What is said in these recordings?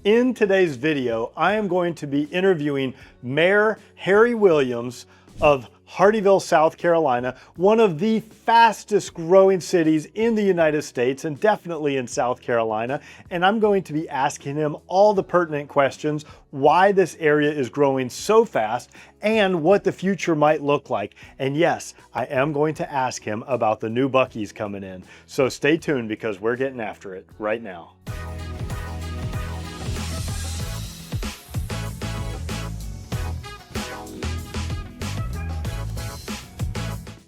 In today's video, I am going to be interviewing Mayor Harry Williams of Hardeeville, South Carolina, one of the fastest growing cities in the United States and definitely in South Carolina. And I'm going to be asking him all the pertinent questions, why this area is growing so fast and what the future might look like. And yes, I am going to ask him about the new BUC-EE'S coming in. So stay tuned because we're getting after it right now.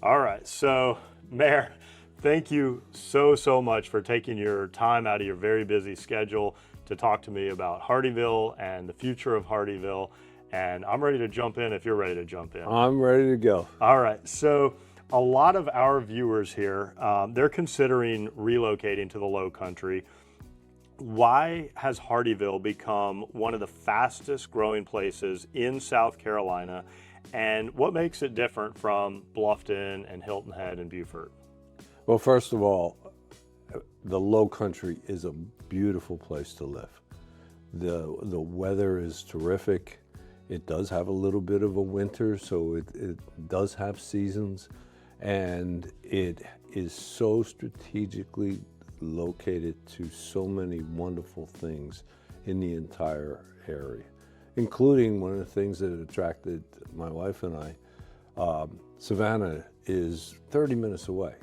All right, so Mayor, thank you so much for taking your time out of your very busy schedule to talk to me about Hardeeville and the future of Hardeeville. And I'm ready to jump in if you're ready to jump in. I'm ready to go. All right, so a lot of our viewers here, they're considering relocating to the Lowcountry. Why has Hardeeville become one of the fastest growing places in South Carolina? And what makes it different from Bluffton and Hilton Head and Beaufort? Well, first of all, the Lowcountry is a beautiful place to live. The weather is terrific. It does have a little bit of a winter, so it does have seasons. And it is so strategically located to so many wonderful things in the entire area, including one of the things that attracted my wife and I. Savannah is 30 minutes away.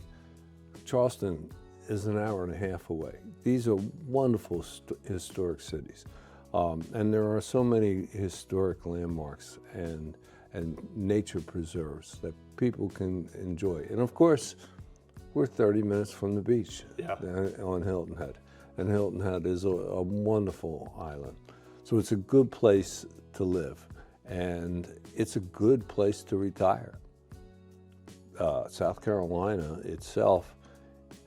Charleston is an hour and a half away. These are wonderful historic cities. And there are so many historic landmarks and nature preserves that people can enjoy. And of course, we're 30 minutes from the beach on Hilton Head. And Hilton Head is a wonderful island. So it's a good place to live, and it's a good place to retire. South Carolina itself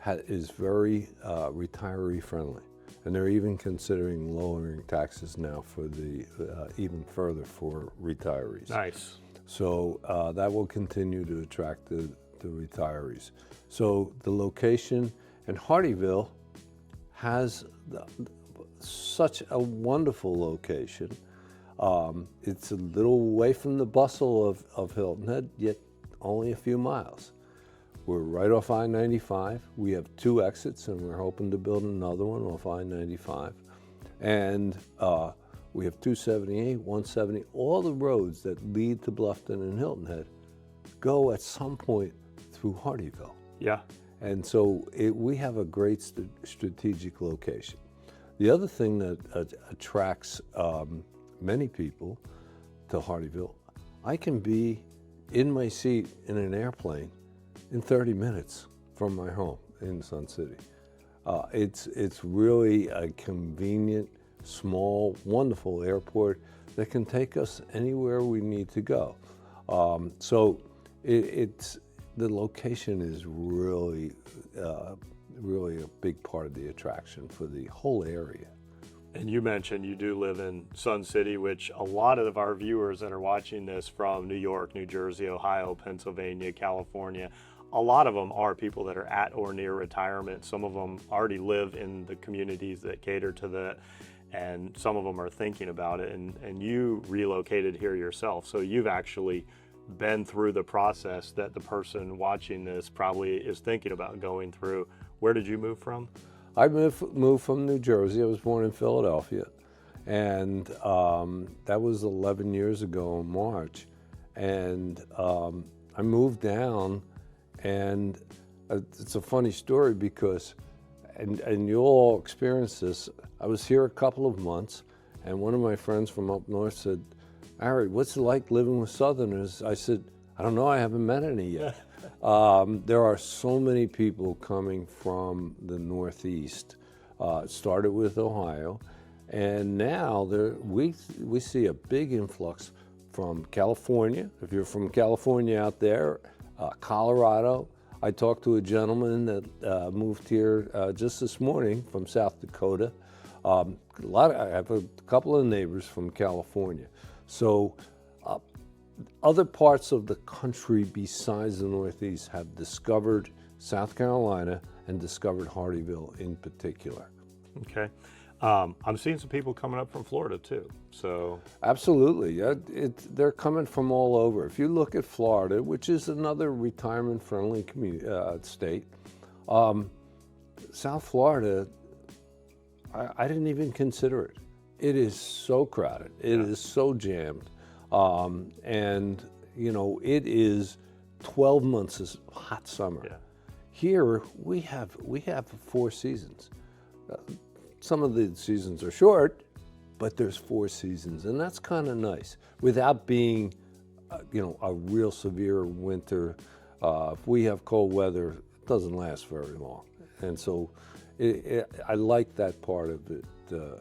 is very retiree friendly, and they're even considering lowering taxes now for the even further for retirees. Nice. So that will continue to attract the retirees. So the location, and Hardeeville has such a wonderful location. It's a little away from the bustle of Hilton Head, yet only a few miles. We're right off I-95. We have 2 exits, and we're hoping to build another one off I-95. And we have 278, 170. All the roads that lead to Bluffton and Hilton Head go at some point through Hardeeville. Yeah. And so we have a great strategic location. The other thing that attracts many people to Hardeeville, I can be in my seat in an airplane in 30 minutes from my home in Sun City. It's really a convenient, small, wonderful airport that can take us anywhere we need to go. So the location is really a big part of the attraction for the whole area. And you mentioned you do live in Sun City, which a lot of our viewers that are watching this from New York, New Jersey, Ohio, Pennsylvania, California, a lot of them are people that are at or near retirement. Some of them already live in the communities that cater to that, and some of them are thinking about it. And you relocated here yourself, so you've actually been through the process that the person watching this probably is thinking about going through. Where did you move from? I moved from New Jersey. I was born in Philadelphia, and that was 11 years ago in March. And I moved down, and it's a funny story because, and you'll all experience this, I was here a couple of months, and one of my friends from up north said, "Harry, what's it like living with Southerners?" I said, "I don't know, I haven't met any yet." There are so many people coming from the Northeast. It started with Ohio, and now we see a big influx from California. If you're from California out there, Colorado. I talked to a gentleman that moved here just this morning from South Dakota. I have a couple of neighbors from California. So other parts of the country besides the Northeast have discovered South Carolina and discovered Hardeeville in particular. Okay. I'm seeing some people coming up from Florida too. So Absolutely. They're coming from all over. If you look at Florida, which is another retirement-friendly state, South Florida, I didn't even consider it. It is so crowded. It is so jammed. And, you know, it is 12 months is hot summer. Yeah. Here, we have 4 seasons. Some of the seasons are short, but there's 4 seasons, and that's kind of nice without being, you know, a real severe winter. If we have cold weather, it doesn't last very long, and so I like that part of it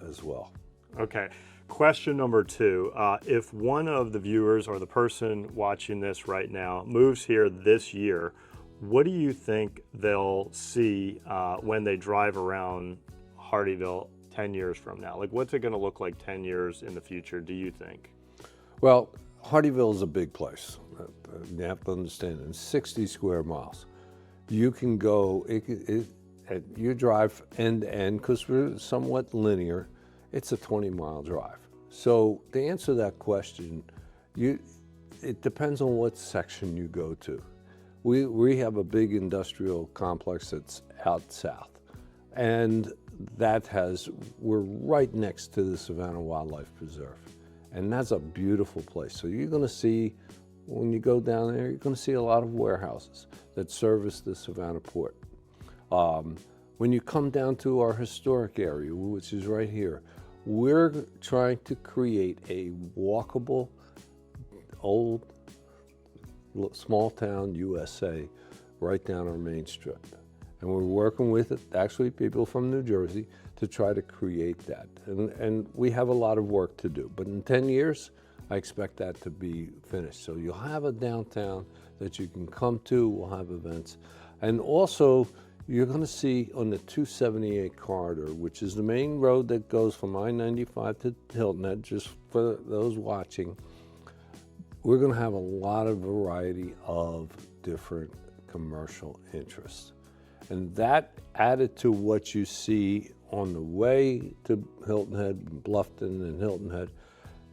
as well. Okay. Question number 2, if one of the viewers or the person watching this right now moves here this year, what do you think they'll see when they drive around Hardeeville 10 years from now? Like, what's it going to look like 10 years in the future, do you think? Well, Hardeeville is a big place. You have to understand, in 60 square miles, you can go, you drive end to end, because we're somewhat linear, it's a 20-mile drive. So to answer that question, it depends on what section you go to. We have a big industrial complex that's out south, and we're right next to the Savannah Wildlife Preserve, and that's a beautiful place. So you're going to see, when you go down there, you're going to see a lot of warehouses that service the Savannah port. When you come down to our historic area, which is right here, we're trying to create a walkable, old, small town USA right down our main strip. And we're working with actually people from New Jersey to try to create that. And we have a lot of work to do. But in 10 years, I expect that to be finished. So you'll have a downtown that you can come to, we'll have events. And also, you're going to see on the 278 corridor, which is the main road that goes from I-95 to Hilton Head, just for those watching, we're going to have a lot of variety of different commercial interests. And that added to what you see on the way to Hilton Head, Bluffton and Hilton Head,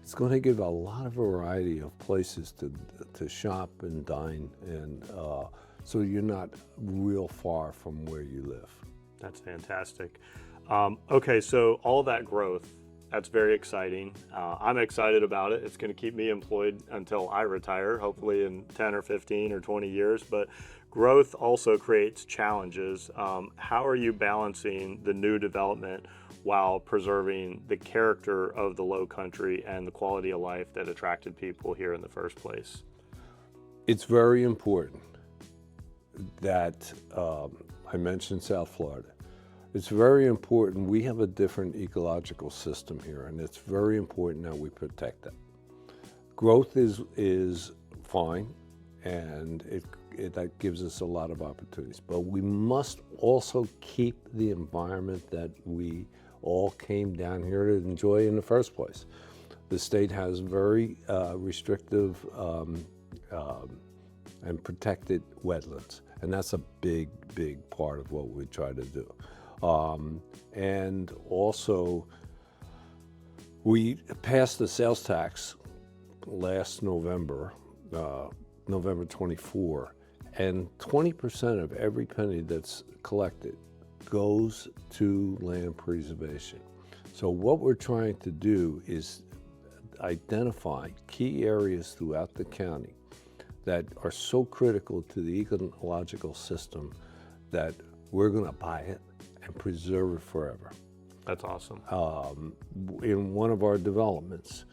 it's going to give a lot of variety of places to shop and dine, and so you're not real far from where you live. That's fantastic. Okay, so all that growth, that's very exciting. I'm excited about it. It's going to keep me employed until I retire, hopefully in 10 or 15 or 20 years. But growth also creates challenges. How are you balancing the new development while preserving the character of the Lowcountry and the quality of life that attracted people here in the first place? It's very important that I mentioned South Florida. It's very important. We have a different ecological system here, and it's very important that we protect that. Growth is fine, and that gives us a lot of opportunities, but we must also keep the environment that we all came down here to enjoy in the first place. The state has very restrictive and protected wetlands, and that's a big part of what we try to do. And also, we passed the sales tax last November, November 24, and 20% of every penny that's collected goes to land preservation. So what we're trying to do is identify key areas throughout the county that are so critical to the ecological system that we're going to buy it and preserve it forever. That's awesome. In one of our developments,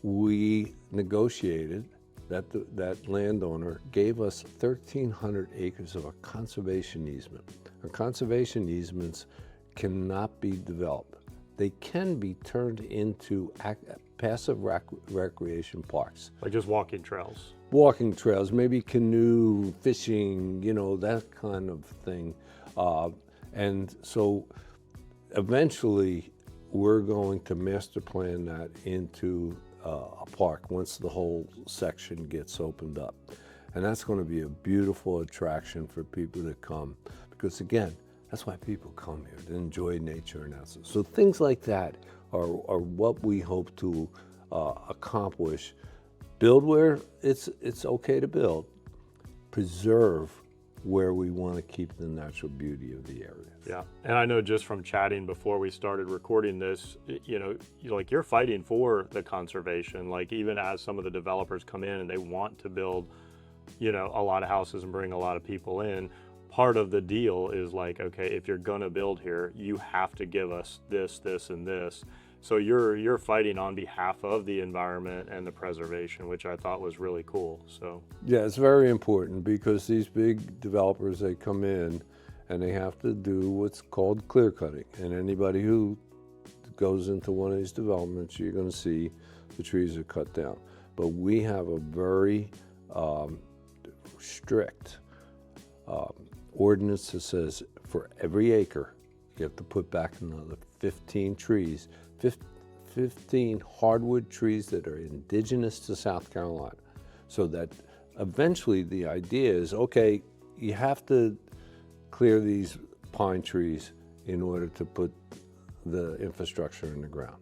we negotiated that landowner gave us 1,300 acres of a conservation easement. Our conservation easements cannot be developed. They can be turned into passive recreation parks. Like just walking trails. Walking trails, maybe canoe, fishing, you know, that kind of thing. And so eventually we're going to master plan that into a park once the whole section gets opened up. And that's going to be a beautiful attraction for people to come, because again, That's why people come here, to enjoy nature and outside. So things like that are what we hope to accomplish. Build where it's okay to build, preserve where we want to keep the natural beauty of the area. Yeah, and I know just from chatting before we started recording this, you know, you're fighting for the conservation. Like, even as some of the developers come in and they want to build, you know, a lot of houses and bring a lot of people in, part of the deal is like, okay, if you're gonna build here, you have to give us this, this, and this. So you're fighting on behalf of the environment and the preservation, which I thought was really cool. So yeah, it's very important, because these big developers, they come in and they have to do what's called clear cutting. And anybody who goes into one of these developments, you're going to see the trees are cut down. But we have a very strict ordinance that says for every acre, you have to put back another 15 trees, 15 hardwood trees that are indigenous to South Carolina. So that eventually the idea is, okay, you have to clear these pine trees in order to put the infrastructure in the ground.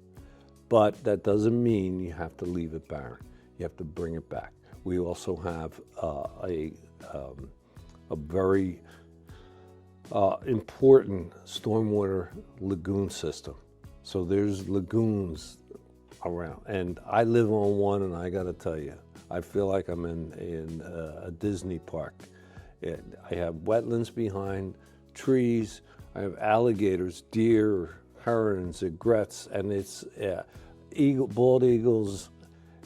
But that doesn't mean you have to leave it barren. You have to bring it back. We also have a very important stormwater lagoon system. So there's lagoons around, and I live on one, and I gotta tell you, I feel like I'm in a Disney park. I have wetlands behind, trees, I have alligators, deer, herons, egrets, and it's bald eagles,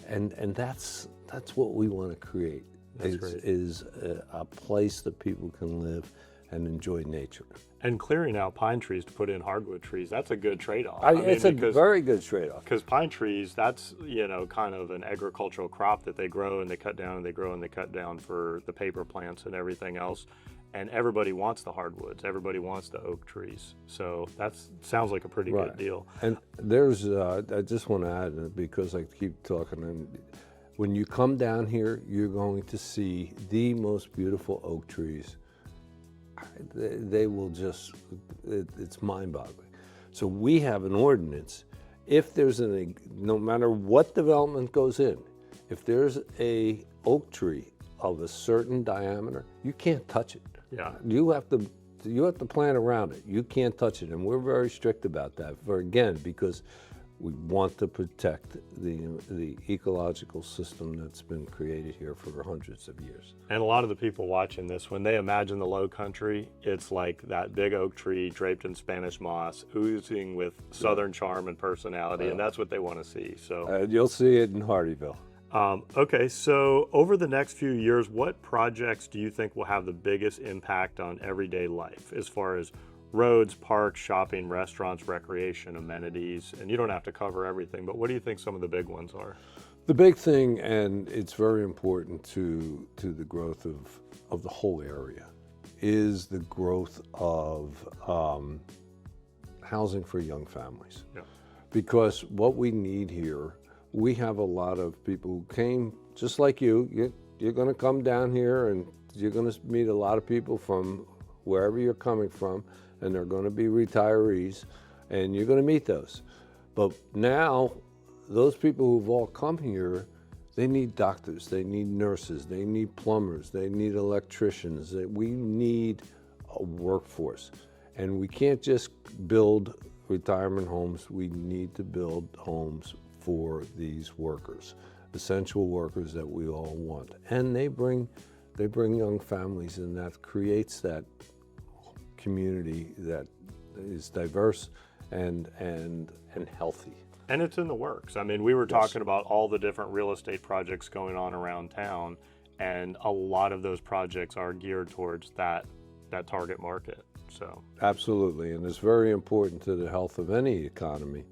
and that's what we want to create. Is a place that people can live and enjoy nature. And clearing out pine trees to put in hardwood trees, that's a good trade-off. It's a very good trade-off. Because pine trees, that's, you know, kind of an agricultural crop that they grow and they cut down and they grow and they cut down for the paper plants and everything else. And everybody wants the hardwoods. Everybody wants the oak trees. So that sounds like a pretty good deal. And there's, I just want to add, because I keep talking, and when you come down here, you're going to see the most beautiful oak trees. They will just, it's mind-boggling. So we have an ordinance. If there's no matter what development goes in, if there's a oak tree of a certain diameter, you can't touch it. Yeah. You have to plant around it. You can't touch it, and we're very strict about that. Because we want to protect the ecological system that's been created here for hundreds of years. And a lot of the people watching this, when they imagine the Lowcountry, it's like that big oak tree draped in Spanish moss, oozing with Southern charm and personality, and that's what they want to see. So you'll see it in Hardeeville. Okay, so over the next few years, what projects do you think will have the biggest impact on everyday life as far as roads, parks, shopping, restaurants, recreation, amenities? And you don't have to cover everything, but what do you think some of the big ones are? The big thing, and it's very important to the growth of the whole area, is the growth of housing for young families. Yeah. Because what we need here, we have a lot of people who came just like you. You're going to come down here and you're going to meet a lot of people from wherever you're coming from, and they're going to be retirees, and you're going to meet those. But now, those people who've all come here, they need doctors, they need nurses, they need plumbers, they need electricians. We need a workforce. And we can't just build retirement homes, we need to build homes for these workers, essential workers that we all want. And they bring young families, and that creates that community that is diverse and healthy. And it's in the works. I mean, we were talking about all the different real estate projects going on around town, and a lot of those projects are geared towards that target market. So absolutely, and it's very important to the health of any economy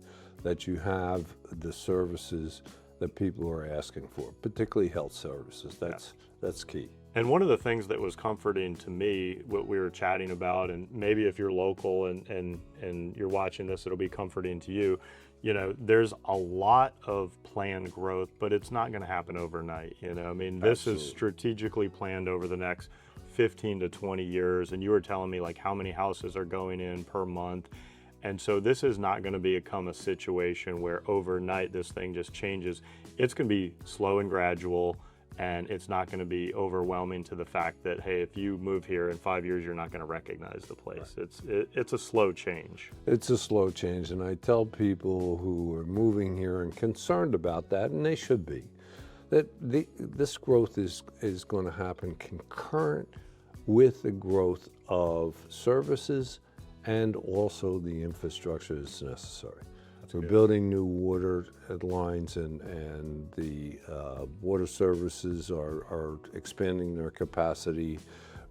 that you have the services that people are asking for, particularly health services. That's key. And one of the things that was comforting to me, what we were chatting about, and maybe if you're local and you're watching this, it'll be comforting to you. You know, there's a lot of planned growth, but it's not going to happen overnight. You know, I mean, this is strategically planned over the next 15 to 20 years, and you were telling me like how many houses are going in per month. And so this is not going to become a situation where overnight this thing just changes. It's going to be slow and gradual, and it's not going to be overwhelming to the fact that, hey, if you move here in 5 years, you're not going to recognize the place. Right. It's a slow change. It's a slow change, and I tell people who are moving here and concerned about that, and they should be, that this growth is going to happen concurrent with the growth of services and also the infrastructure that's necessary. We're building new water lines, and the water services are expanding their capacity.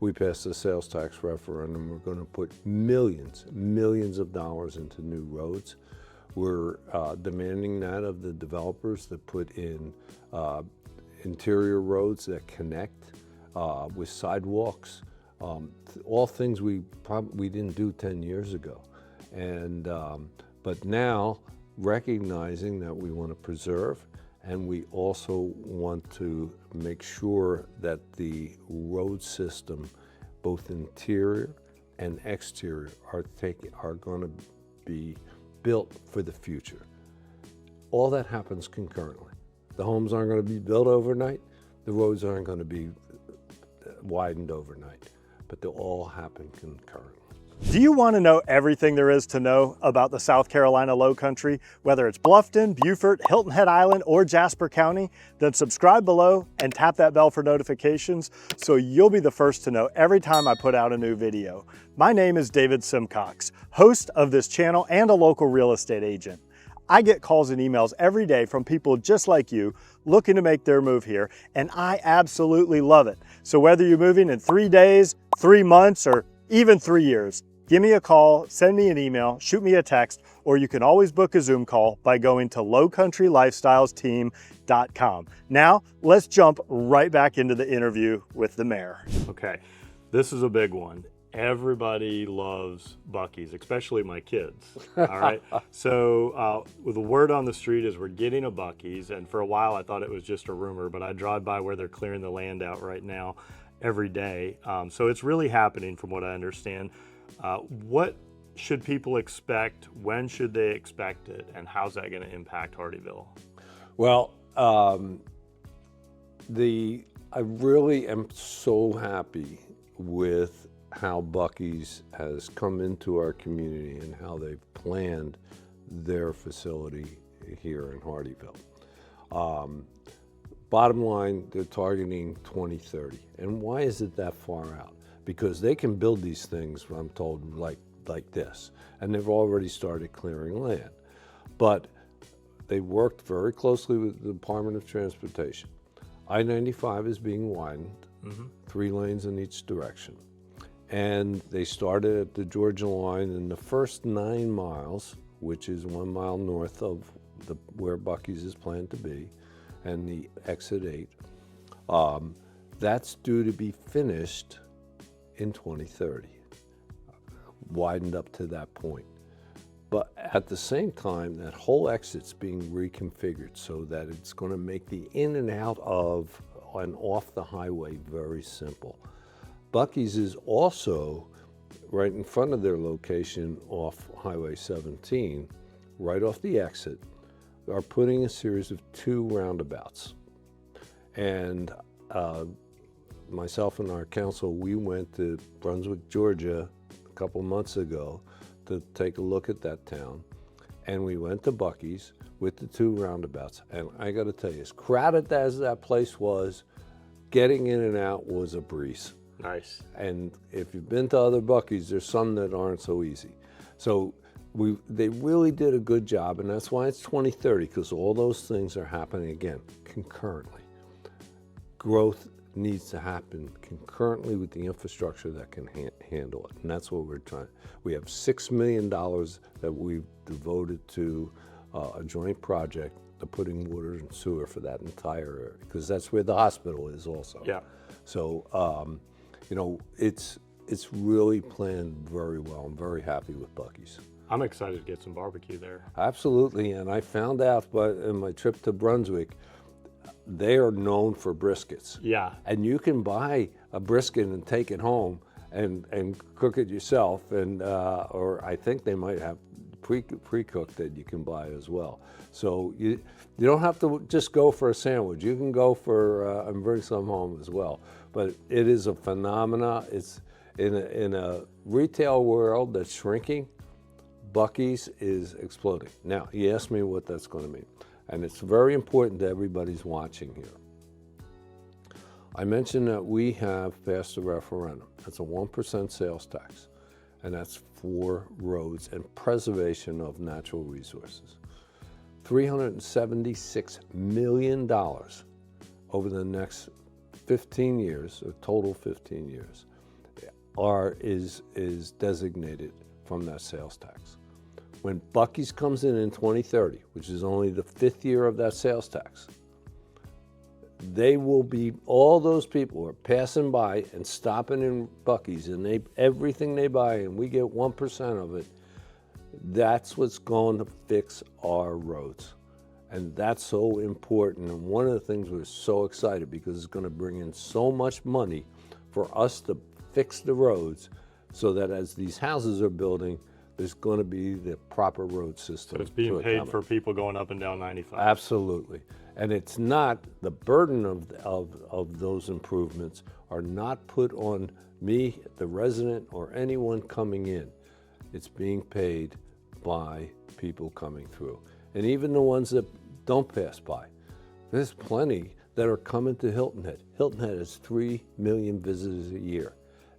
We passed the sales tax referendum. We're going to put millions of dollars into new roads. We're demanding that of the developers that put in interior roads that connect with sidewalks. All things we didn't do 10 years ago. And but now, recognizing that we want to preserve, and we also want to make sure that the road system, both interior and exterior, are going to be built for the future. All that happens concurrently. The homes aren't going to be built overnight. The roads aren't going to be widened overnight, but they'll all happen concurrently. Do you want to know everything there is to know about the South Carolina Lowcountry, whether it's Bluffton, Beaufort, Hilton Head Island, or Jasper County? Then subscribe below and tap that bell for notifications so you'll be the first to know every time I put out a new video. My name is David Simcox, host of this channel and a local real estate agent. I get calls and emails every day from people just like you looking to make their move here, and I absolutely love it. So whether you're moving in 3 days, 3 months, or even 3 years, give me a call, send me an email, shoot me a text, or you can always book a Zoom call by going to lowcountrylifestylesteam.com. Now, let's jump right back into the interview with the mayor. Okay, this is a big one. Everybody loves BUC-EE'S, especially my kids, all right? So the word on the street is we're getting a BUC-EE'S, and for a while I thought it was just a rumor, but I drive by where they're clearing the land out right now every day. So it's really happening from what I understand. What should people expect? When should they expect it? And how's that going to impact Hardeeville? Well, I really am so happy with how BUC-EE'S has come into our community and how they've planned their facility here in Hardeeville. Bottom line, they're targeting 2030. And why is it that far out? Because they can build these things, I'm told, like this. And they've already started clearing land. But they worked very closely with the Department of Transportation. I-95 is being widened, 3 lanes in each direction. And they started at the Georgia line, in the first 9 miles, which is 1 mile north of where BUC-EE'S is planned to be, and the exit 8. That's due to be finished in 2030, widened up to that point. But at the same time, that whole exit's being reconfigured so that it's going to make the in and out of and off the highway very simple. BUC-EE'S is also right in front of their location off Highway 17, right off the exit. Are putting a series of 2 roundabouts. And myself and our council, we went to Brunswick, Georgia a couple months ago to take a look at that town. And we went to BUC-EE'S with the 2 roundabouts. And I got to tell you, as crowded as that place was, getting in and out was a breeze. Nice. And if you've been to other BUC-EE'S, there's some that aren't so easy. So they really did a good job, and that's why it's 2030, because all those things are happening again concurrently. Growth needs to happen concurrently with the infrastructure that can handle it, and that's what we're trying. We have $6 million that we've devoted to a joint project to putting water and sewer for that entire area, because that's where the hospital is also. Yeah. So, you know, it's really planned very well. I'm very happy with BUC-EE'S. I'm excited to get some barbecue there. Absolutely, and I found out in my trip to Brunswick, they are known for briskets. Yeah. And you can buy a brisket and take it home and cook it yourself, and or I think they might have pre-cooked that you can buy as well. So you don't have to just go for a sandwich. You can go for and bring some home as well. But it is a phenomena. It's in a retail world that's shrinking. BUC-EE'S is exploding. Now, he asked me what that's going to mean, and it's very important that everybody's watching here. I mentioned that we have passed a referendum. That's a 1% sales tax, and that's for roads and preservation of natural resources. $376 million over the next 15 years, a total 15 years, is designated from that sales tax. When BUC-EE'S comes in 2030, which is only the 5th year of that sales tax, they will be, all those people who are passing by and stopping in BUC-EE'S, and everything they buy, and we get 1% of it, that's what's going to fix our roads. And that's so important. And one of the things we're so excited, because it's going to bring in so much money for us to fix the roads, so that as these houses are building, there's going to be the proper road system. So it's being paid for people going up and down 95. Absolutely. And it's not, the burden of those improvements are not put on me, the resident, or anyone coming in. It's being paid by people coming through. And even the ones that don't pass by. There's plenty that are coming to Hilton Head. Hilton Head has 3 million visitors a year.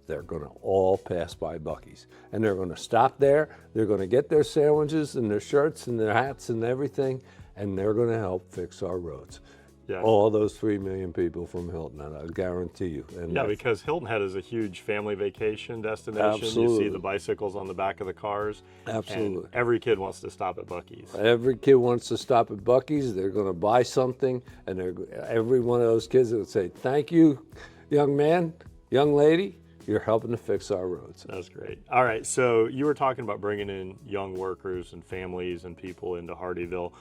They're going to all pass by BUC-EE'S. And they're going to stop there. They're going to get their sandwiches and their shirts and their hats and everything, and they're going to help fix our roads. Yeah. All those 3 million people from Hilton Head, I guarantee you. And yeah, because Hilton Head is a huge family vacation destination. Absolutely. You see the bicycles on the back of the cars. Absolutely. And every kid wants to stop at BUC-EE'S. Every kid wants to stop at BUC-EE'S. They're going to buy something, and every one of those kids would say, "Thank you, young man, young lady. You're helping to fix our roads." That's great. All right, so you were talking about bringing in young workers and families and people into Hardeeville.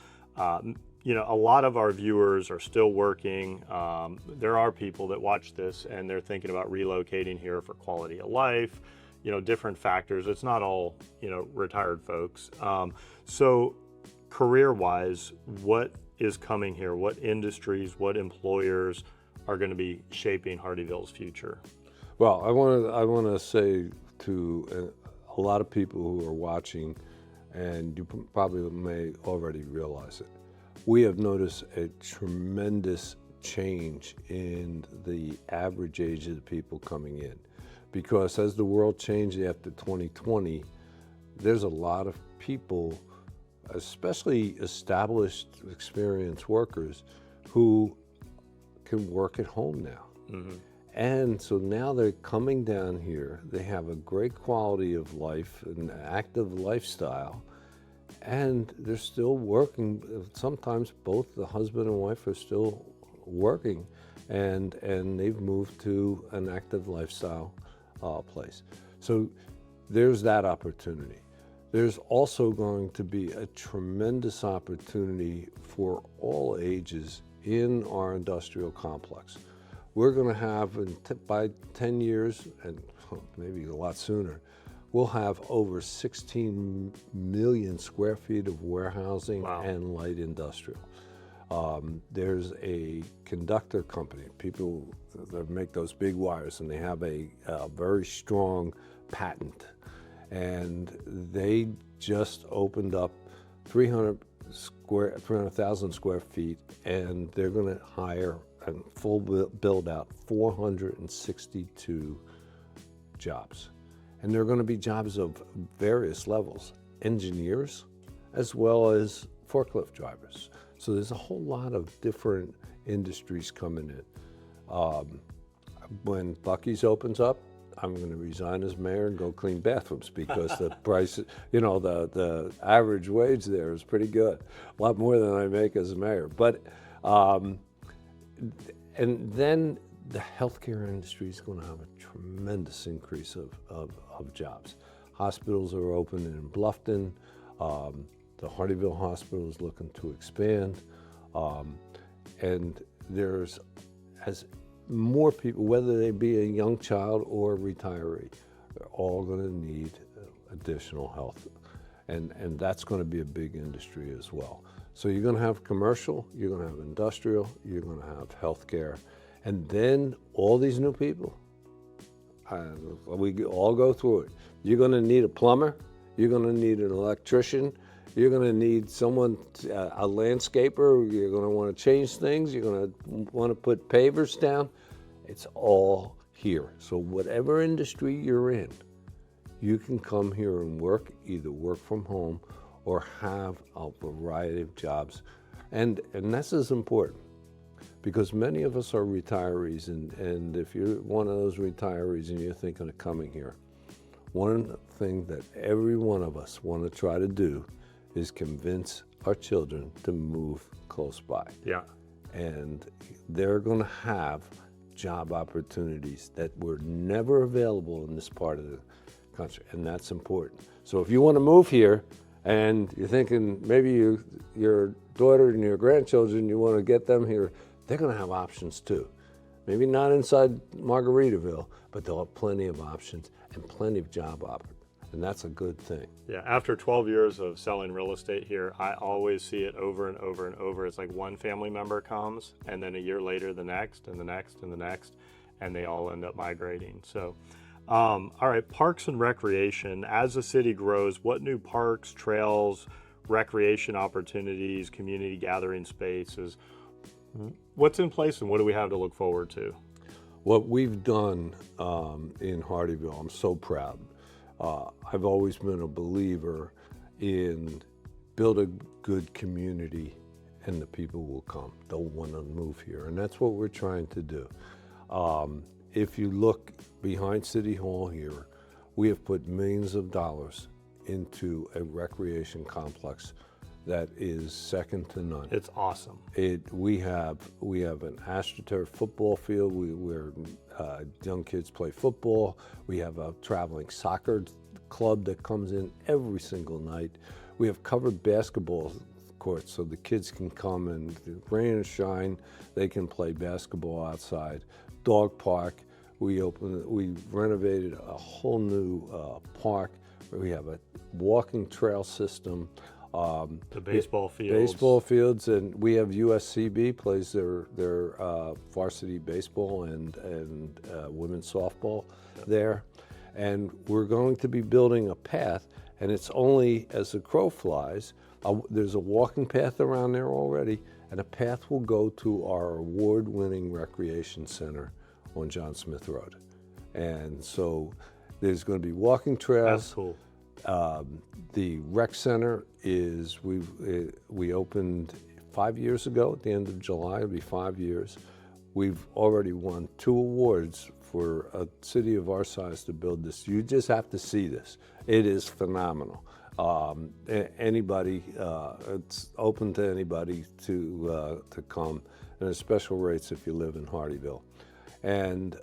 You know, a lot of our viewers are still working. There are people that watch this and they're thinking about relocating here for quality of life, you know, different factors. It's not all, you know, retired folks. So career-wise, what is coming here? What industries, what employers are going to be shaping Hardeeville's future? Well, I want to say to a lot of people who are watching, and you probably may already realize it, we have noticed a tremendous change in the average age of the people coming in. Because as the world changed after 2020, there's a lot of people, especially established, experienced workers, who can work at home now. Mm-hmm. And so now they're coming down here, they have a great quality of life, an active lifestyle, and they're still working. Sometimes both the husband and wife are still working, and they've moved to an active lifestyle place. So there's that opportunity. There's also going to be a tremendous opportunity for all ages in our industrial complex. We're going to have, by 10 years, and maybe a lot sooner, we'll have over 16 million square feet of warehousing. Wow. And light industrial. There's a conductor company, people that make those big wires, and they have a very strong patent. And they just opened up 300,000 square feet, and they're going to hire and full build out 462 jobs. And there are going to be jobs of various levels, engineers as well as forklift drivers. So there's a whole lot of different industries coming in. When BUC-EE'S opens up, I'm going to resign as mayor and go clean bathrooms, because the price, you know, the average wage there is pretty good, a lot more than I make as a mayor. But and then the healthcare industry is going to have a tremendous increase of jobs. Hospitals are open in Bluffton. The Hardeeville Hospital is looking to expand. And there's as more people, whether they be a young child or a retiree, they're all going to need additional health. And that's going to be a big industry as well. So you're going to have commercial, you're going to have industrial, you're going to have healthcare, and then all these new people. We all go through it. You're going to need a plumber, you're going to need an electrician, you're going to need someone, a landscaper, you're going to want to change things, you're going to want to put pavers down. It's all here. So whatever industry you're in, you can come here and work, either work from home or have a variety of jobs. And this is important because many of us are retirees, and if you're one of those retirees and you're thinking of coming here, one thing that every one of us want to try to do is convince our children to move close by. Yeah. And they're going to have job opportunities that were never available in this part of the country, and that's important. So if you want to move here and you're thinking maybe your daughter and your grandchildren, you want to get them here, they're going to have options too. Maybe not inside Margaritaville, but they'll have plenty of options and plenty of job opportunities, and that's a good thing. Yeah, after 12 years of selling real estate here, I always see it over and over and over. It's like one family member comes, and then a year later the next, and the next, and the next, and they all end up migrating. So, all right, parks and recreation. As the city grows, what new parks, trails, recreation opportunities, community gathering spaces, what's in place and what do we have to look forward to? What we've done in Hardeeville, I'm so proud. I've always been a believer in build a good community and the people will come. They'll want to move here, and that's what we're trying to do. If you look behind City Hall here, we have put millions of dollars into a recreation complex that is second to none. It's awesome. We have an AstroTurf football field where young kids play football. We have a traveling soccer club that comes in every single night. We have covered basketball courts so the kids can come and rain or shine, they can play basketball outside. Dog park, we renovated a whole new park where we have a walking trail system. The baseball fields. Baseball fields, and we have USCB plays their varsity baseball and women's softball there. And we're going to be building a path, and it's only as the crow flies. There's a walking path around there already, and a path will go to our award-winning recreation center on John Smith Road. And so there's going to be walking trails. That's cool. The rec center is, we opened 5 years ago at the end of July. It'll be 5 years. We've already won 2 awards for a city of our size to build this. You just have to see this. It is phenomenal. Anybody, it's open to anybody to come, and there's special rates if you live in Hardeeville. And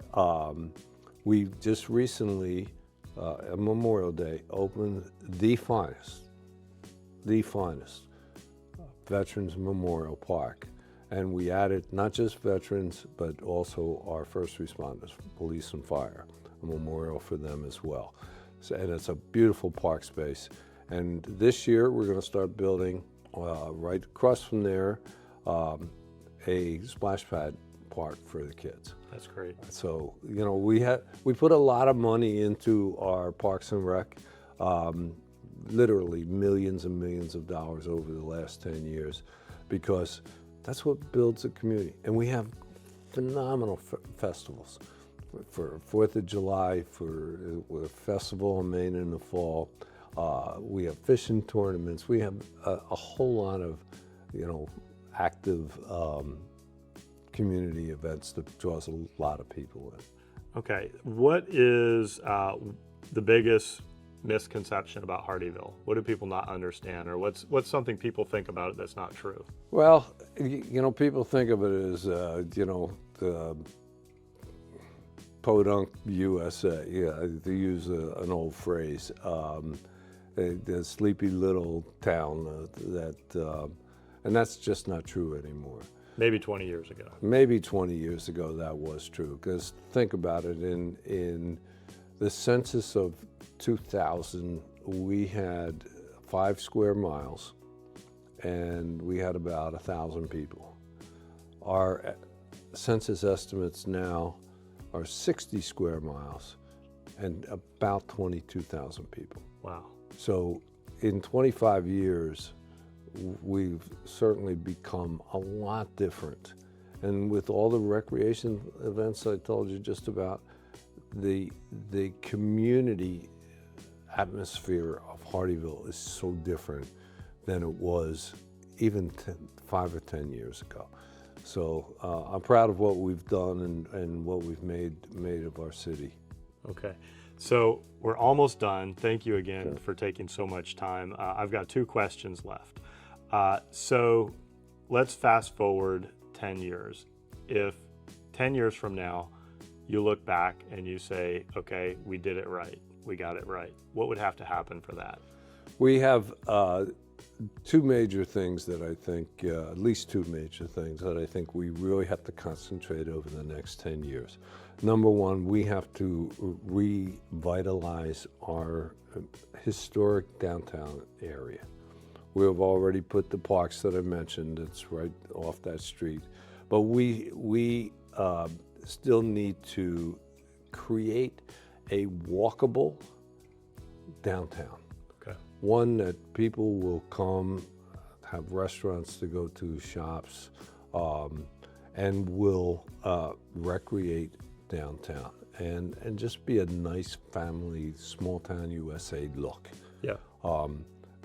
we just recently, on Memorial Day, opened the finest Veterans Memorial Park. And we added not just veterans, but also our first responders, police and fire, a memorial for them as well. So, and it's a beautiful park space. And this year, we're going to start building right across from there a splash pad park for the kids. That's great. So, you know, we put a lot of money into our Parks and Rec, literally millions and millions of dollars over the last 10 years, because that's what builds a community. And we have phenomenal festivals for 4th of July, for a festival in Maine in the fall. We have fishing tournaments. We have a whole lot of, you know, active community events that draws a lot of people in. Okay, what is the biggest misconception about Hardeeville? What do people not understand, or what's something people think about it that's not true? Well, you know, people think of it as, you know, the podunk USA, yeah, to use an old phrase, the sleepy little town and that's just not true anymore. Maybe 20 years ago. Maybe 20 years ago that was true, because think about it, in the census of 2000, we had 5 square miles and we had about 1,000 people. Our census estimates now are 60 square miles and about 22,000 people. Wow. So in 25 years, we've certainly become a lot different. And with all the recreation events I told you just about, the community atmosphere of Hardeeville is so different than it was even 5 or 10 years ago. So I'm proud of what we've done and what we've made of our city. Okay, so we're almost done. Thank you again for taking so much time. I've got 2 questions left. So let's fast forward 10 years. If 10 years from now, you look back and you say, okay, we did it right, we got it right, what would have to happen for that? We have 2 major things that I think, at least 2 major things that I think we really have to concentrate over the next 10 years. Number one, we have to revitalize our historic downtown area. We have already put the parks that I mentioned, it's right off that street. But we still need to create a walkable downtown. Okay. One that people will come, have restaurants to go to, shops, and will recreate downtown and just be a nice family, small town USA look. Yeah.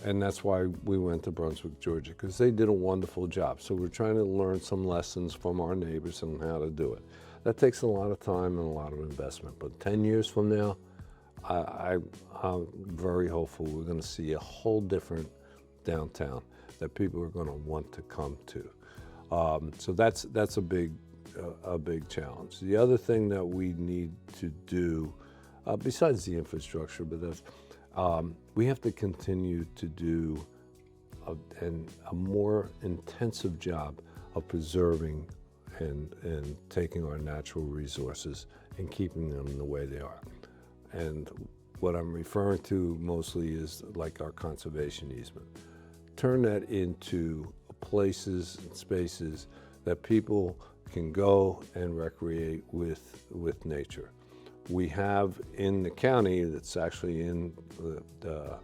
And that's why we went to Brunswick, Georgia, because they did a wonderful job. So we're trying to learn some lessons from our neighbors on how to do it. That takes a lot of time and a lot of investment. But 10 years from now, I'm very hopeful we're going to see a whole different downtown that people are going to want to come to. So that's a big challenge. The other thing that we need to do, besides the infrastructure, but that's we have to continue to do a more intensive job of preserving and taking our natural resources and keeping them the way they are. And what I'm referring to mostly is like our conservation easement. Turn that into places and spaces that people can go and recreate with nature. We have in the county, that's actually in the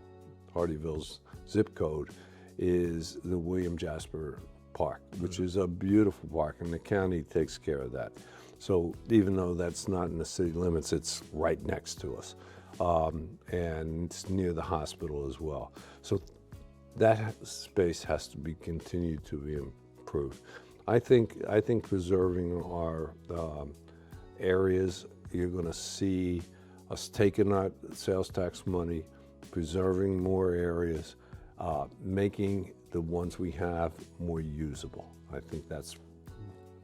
Hardeeville's zip code, is the William Jasper Park, which is a beautiful park, and the county takes care of that. So even though that's not in the city limits, it's right next to us. And it's near the hospital as well. So that space has to be continued to be improved. I think preserving our areas, you're going to see us taking our sales tax money, preserving more areas, making the ones we have more usable. I think that's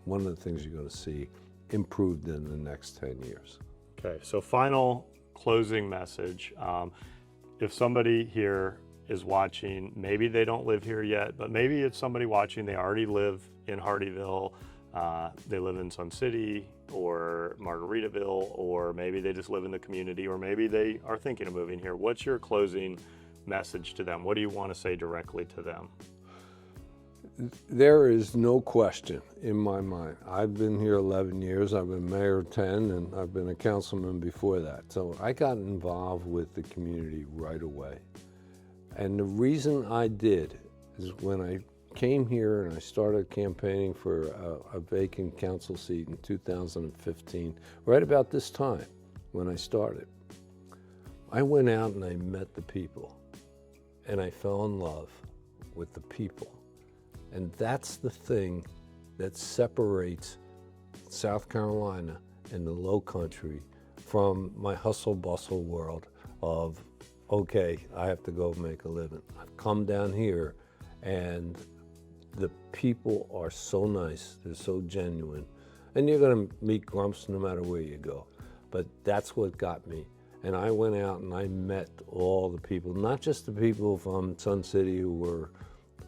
one of the things you're going to see improved in the next 10 years. Okay, so final closing message. If somebody here is watching, maybe they don't live here yet, but maybe it's somebody watching, they already live in Hardeeville, they live in Sun City or Margaritaville, or maybe they just live in the community, or maybe they are thinking of moving here. What's your closing message to them? What do you want to say directly to them? There is no question in my mind. I've been here 11 years, I've been mayor 10, and I've been a councilman before that. So I got involved with the community right away. And the reason I did is when I came here and I started campaigning for a vacant council seat in 2015, right about this time when I started, I went out and I met the people, and I fell in love with the people. And that's the thing that separates South Carolina and the Lowcountry from my hustle bustle world of, okay, I have to go make a living. I've come down here and the people are so nice, they're so genuine. And you're gonna meet grumps no matter where you go. But that's what got me. And I went out and I met all the people, not just the people from Sun City who were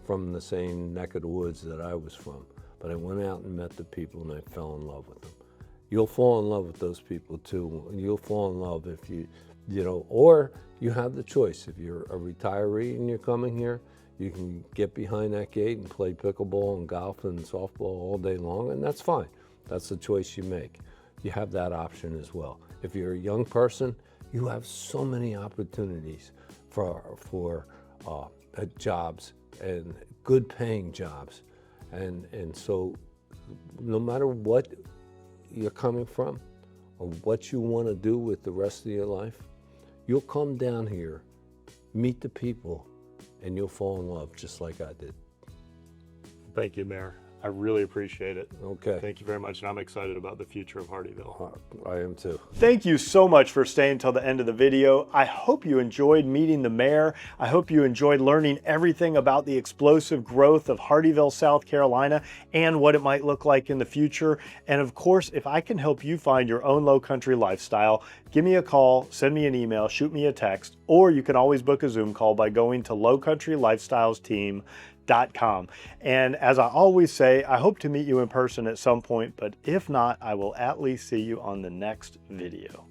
from the same neck of the woods that I was from, but I went out and met the people and I fell in love with them. You'll fall in love with those people too. You'll fall in love if you know, or you have the choice. If you're a retiree and you're coming here, you can get behind that gate and play pickleball and golf and softball all day long, and that's fine. That's the choice you make. You have that option as well. If you're a young person, you have so many opportunities for jobs and good paying jobs. And so no matter what you're coming from or what you want to do with the rest of your life, you'll come down here, meet the people, and you'll fall in love just like I did. Thank you, Mayor. I really appreciate it. Okay. Thank you very much, and I'm excited about the future of Hardeeville. I am too. Thank you so much for staying till the end of the video. I hope you enjoyed meeting the mayor. I hope you enjoyed learning everything about the explosive growth of Hardeeville, South Carolina, and what it might look like in the future. And of course, if I can help you find your own Lowcountry lifestyle, give me a call, send me an email, shoot me a text, or you can always book a Zoom call by going to lowcountrylifestylesteam.com. And as I always say, I hope to meet you in person at some point, but if not, I will at least see you on the next video.